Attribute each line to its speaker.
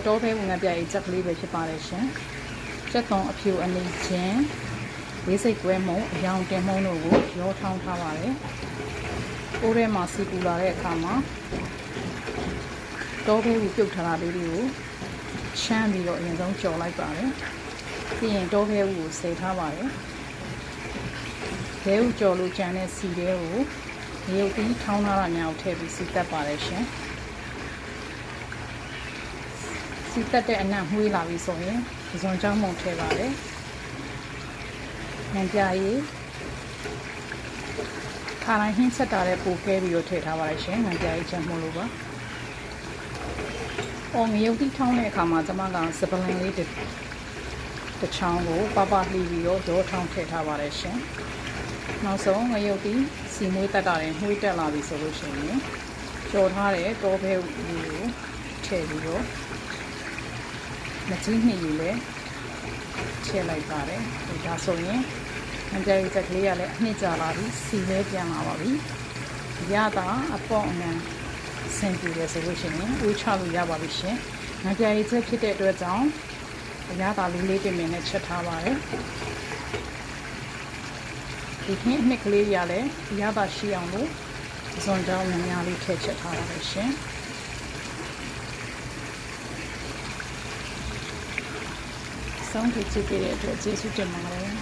Speaker 1: တောဖဲဝင်ငါပြရေးချက်ကလေးပဲဖြစ်ပါတယ်ရှင်ချက်သွန်အဖြူအနီချင်းလေးစိတ်ကွဲမုံအယောင်တင်မုံတို့ကိုရောထောင်းထားပါတယ်အိုးထဲမှာစီပူလာတဲ့အခါမှာတောဖဲကိုပြုတ်ထားတာလေးတွေကိုချမ်းပြီးတော့အရင်ဆုံးကြော်လိုက်ပါတယ်ပြီးရင်တောဖဲကိုဆယ်ထားပါတယ်ခဲကိုကြော်လို့ကြံတဲ့စီတွေကိုရေုပ်ပြီးထောင်းထားတာများကိုထည့်ပြီးစီတက်ပါတယ်ရှင်စီတက်တဲ့အနံ့မှွေးလာပြီဆိုရင်ဒီစုံကြောင်းမုံထည့်ပါတယ်ငံပြရေးခါတိုင်းဟင်းဆက်တာတဲ့ပိုကဲပြီးတော့ထည့်ထားပါတယ်ရှင်ငံပြရေးချက်မို့လို့ပါငရုတ်တိထောင်းတဲ့အခါမှာကျွန်မကစပလင်လေးတစ်ချောင်းကိုပပလှီပြီးတော့ရောထောင်းထည့်ထားပါတယ်ရှင်နောက်ဆုံးငရုတ်တိစီမွေးတက်တာနဲ့မှွေးတက်လာပြီဆိုလို့ရှိရင်ကြော်ထားတဲ့တောဖဲလေးကိုထည့်ပြီးတော့မကြီးနှစ်ယူလဲထည့်လိုက်ပါတယ်ဒါဆိုရင်ငကြိုက်ကလေးကလည်းအနှစ်ကြာလာပြီစီလဲပြန်လာပါပြီရတာအပေါ့အနံဆင်ပြတယ်ဆိုလို့ရှိရင်ဦးချလို့ရပါပြီရှင်ငကြိုက်ချက်ဖြစ်တဲ့အတွက်ကြောင့်အရသာလေးလေးတင်နဲ့ချက်ထားပါတယ်ဒီခင်းနှစ်ကလေးရလည်းအရသာရှိအောင်လို့ဇွန်တောင်းများများလေးထည့်ချက်ထားပါတယ်ရှင်ဆုံးဖြတ်ကြည့်တဲ့အတွက်ကျေးဇူးတင်ပါတယ်